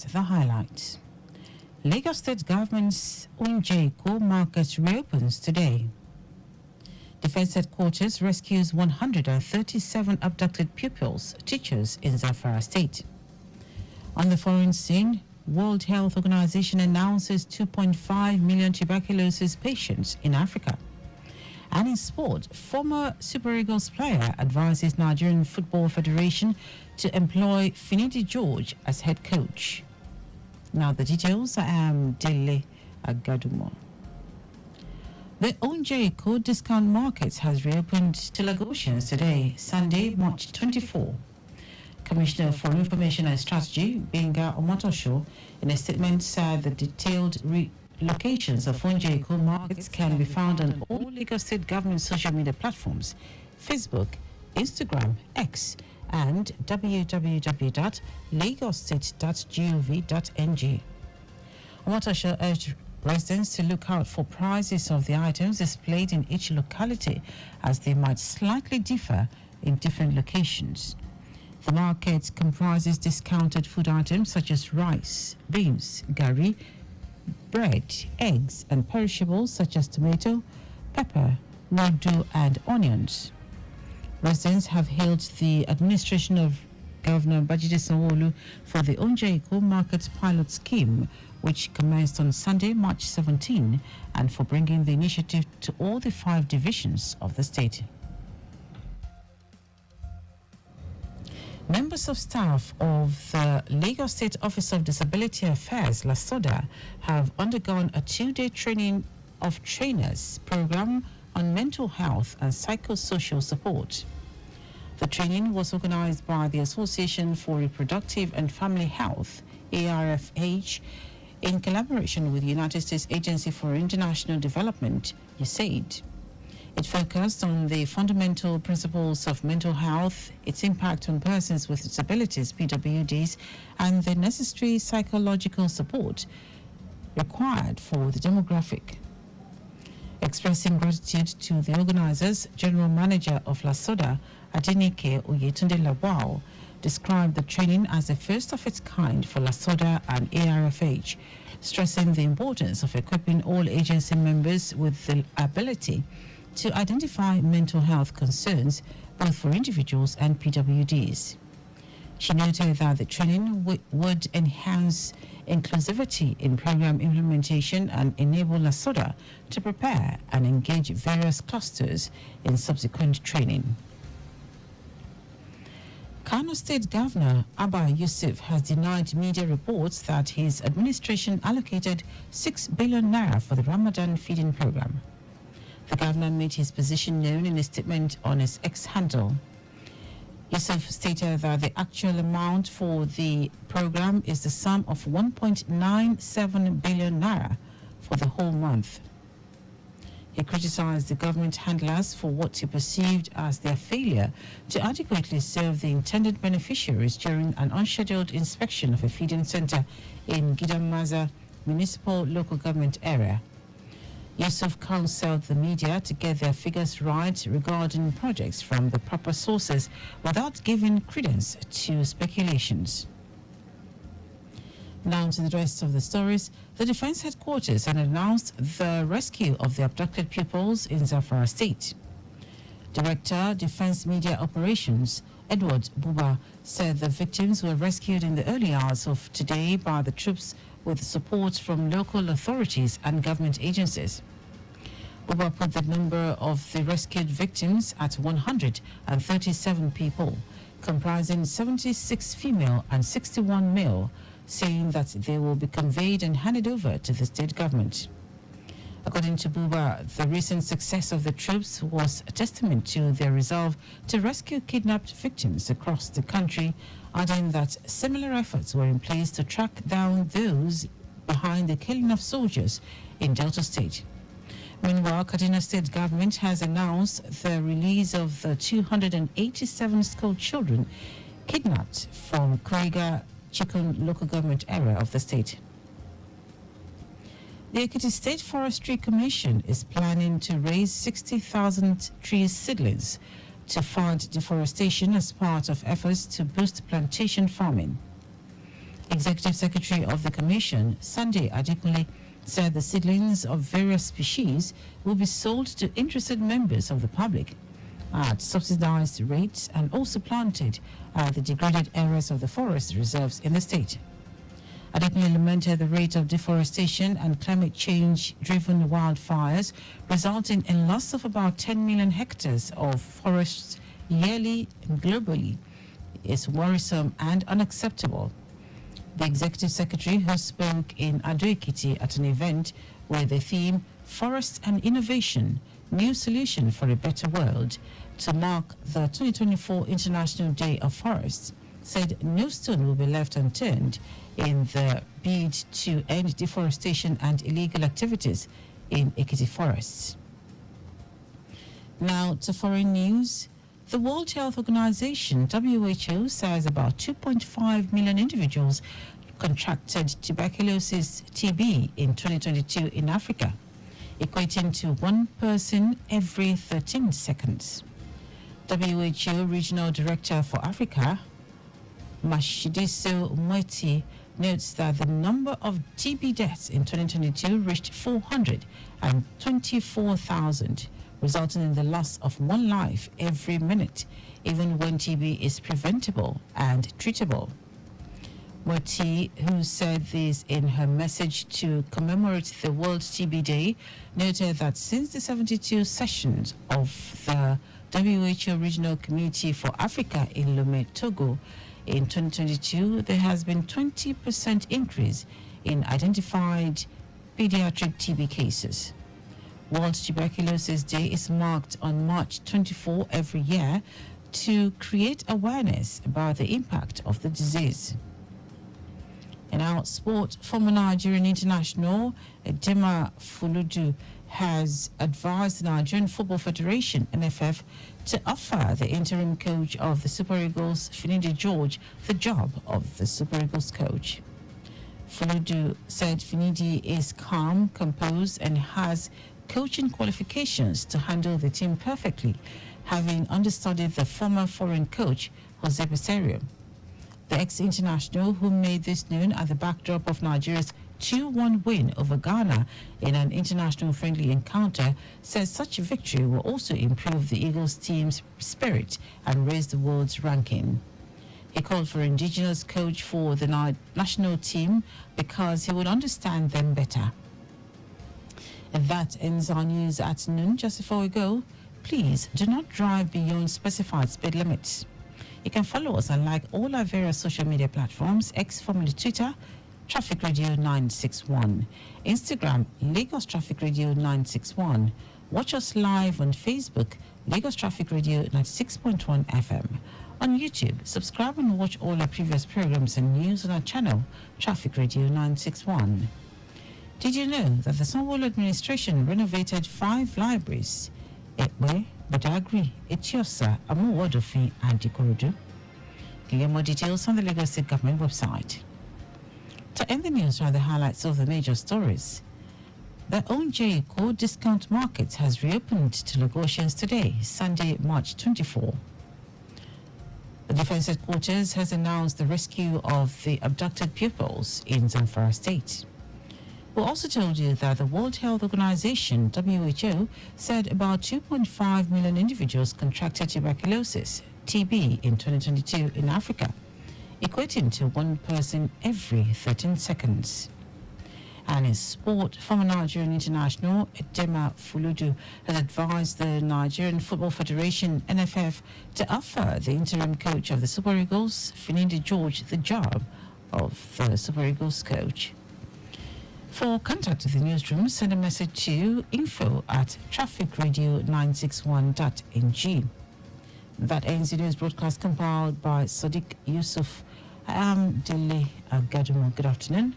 First, the highlights. Lagos State Government's Unje Coal Market reopens today. Defense Headquarters rescues 137 abducted pupils, teachers in Zamfara State. On the foreign scene, World Health Organization announces 2.5 million tuberculosis patients in Africa. And in sport, former Super Eagles player advises Nigerian Football Federation to employ Finidi George as head coach. Now the details. I am Dele Agadumo. The Onje Code Discount Market has reopened to Lagosians today, Sunday, March 24. Commissioner for Information and Strategy, Benga Omotosho, in a statement said the detailed locations of Onje Code markets can be found on all Lagos State government social media platforms, Facebook, Instagram, X, and www.lagosstate.gov.ng. Omotosho urged residents to look out for prices of the items displayed in each locality, as they might slightly differ in different locations. The market comprises discounted food items such as rice, beans, gari, bread, eggs, and perishables such as tomato, pepper, rodo, and onions. Residents have hailed the administration of Governor Babajide Sanwo-Olu for the Onje Eko Market Pilot Scheme, which commenced on Sunday, March 17, and for bringing the initiative to all the 5 divisions of the state. Members of staff of the Lagos State Office of Disability Affairs, LASODA, have undergone a 2-day training of trainers program on mental health and psychosocial support. The training was organized by the Association for Reproductive and Family Health, ARFH, in collaboration with the United States Agency for International Development, USAID. It focused on the fundamental principles of mental health, its impact on persons with disabilities, PWDs, and the necessary psychological support required for the demographic. Expressing gratitude to the organizers, General Manager of LASODA, Adenike Oyetunde Lawal, described the training as the first of its kind for LASODA and ARFH, stressing the importance of equipping all agency members with the ability to identify mental health concerns, both for individuals and PWDs. She noted that the training would enhance inclusivity in program implementation and enable LASODA to prepare and engage various clusters in subsequent training. Kano State Governor Abba Yusuf has denied media reports that his administration allocated 6 billion naira for the Ramadan feeding program. The governor made his position known in a statement on his X handle. Yusuf stated that the actual amount for the program is the sum of 1.97 billion naira for the whole month. He criticized the government handlers for what he perceived as their failure to adequately serve the intended beneficiaries during an unscheduled inspection of a feeding center in Gidamaza municipal local government area. Yusuf counseled the media to get their figures right regarding projects from the proper sources without giving credence to speculations. Now to the rest of the stories. The Defense Headquarters had announced the rescue of the abducted pupils in Zamfara State. Director, Defense Media Operations, Edward Buba, said the victims were rescued in the early hours of today by the troops with support from local authorities and government agencies. Buba put the number of the rescued victims at 137 people, comprising 76 female and 61 male, saying that they will be conveyed and handed over to the state government. According to Buba, the recent success of the troops was a testament to their resolve to rescue kidnapped victims across the country, adding that similar efforts were in place to track down those behind the killing of soldiers in Delta State. Meanwhile, Kaduna State government has announced the release of the 287 school children kidnapped from Kwega Chikun local government area of the state. The Ekiti State Forestry Commission is planning to raise 60,000 tree seedlings to fund deforestation as part of efforts to boost plantation farming. A Executive Secretary of the Commission, Dele Agadumo, said the seedlings of various species will be sold to interested members of the public at subsidized rates and also planted at the degraded areas of the forest reserves in the state. Agadumo lamented the rate of deforestation and climate change-driven wildfires, resulting in loss of about 10 million hectares of forests yearly and globally, is worrisome and unacceptable. The Executive Secretary, who spoke in Ado-Ekiti at an event with the theme Forest and Innovation, New Solution for a Better World, to mark the 2024 International Day of Forests, said no stone will be left unturned in the bid to end deforestation and illegal activities in Ekiti forests. Now to foreign news. The World Health Organization, WHO, says about 2.5 million individuals contracted tuberculosis TB in 2022 in Africa, equating to one person every 13 seconds. WHO Regional Director for Africa, Mashidiso Mweti, notes that the number of TB deaths in 2022 reached 424,000, resulting in the loss of one life every minute, even when TB is preventable and treatable. Mweti, who said this in her message to commemorate the World TB Day, noted that since the 72 sessions of the WHO Regional Committee for Africa in Lomé, Togo, in 2022, there has been 20% increase in identified pediatric TB cases. World Tuberculosis Day is marked on March 24 every year to create awareness about the impact of the disease. In our sport, former Nigerian international Dele Agadumo has advised the Nigerian Football Federation, NFF, to offer the interim coach of the Super Eagles, Finidi George, the job of the Super Eagles coach. Agadumo said Finidi is calm, composed, and has coaching qualifications to handle the team perfectly, having understudied the former foreign coach, Jose Peseiro. The ex-international, who made this known at the backdrop of Nigeria's 2-1 win over Ghana in an international friendly encounter, says such a victory will also improve the Eagles team's spirit and raise the world's ranking. He called for indigenous coach for the national team because he would understand them better. And that ends our news at noon. Just before we go, please do not drive beyond specified speed limits. You can follow us and like all our various social media platforms, X formerly Twitter, Traffic Radio 961, Instagram, Lagos Traffic Radio 961. Watch us live on Facebook, Lagos Traffic Radio 96.1 FM. On YouTube, subscribe and watch all our previous programs and news on our channel, Traffic Radio 961. Did you know that the Sanwo-Olu administration renovated 5 libraries? Ekwe, Badagry, Etiosa, Amuwadofin, and Ikorodu? Get more details on the Lagos State Government website. To end the news are the highlights of the major stories. The ONJ Core Discount Market has reopened to Lagosians today, Sunday, March 24. The Defence Headquarters has announced the rescue of the abducted pupils in Zamfara State. We also told you that the World Health Organization, WHO, said about 2.5 million individuals contracted tuberculosis, TB, in 2022 in Africa, equating to one person every 13 seconds. And in sport, former Nigerian international Dele Agadumo has advised the Nigerian Football Federation, NFF, to offer the interim coach of the Super Eagles, Finidi George, the job of the Super Eagles coach. For contact with the newsroom, send a message to info@trafficradio961.ng. That ends the news broadcast compiled by Sadiq Yusuf. I am Dele Agadumo. Good afternoon.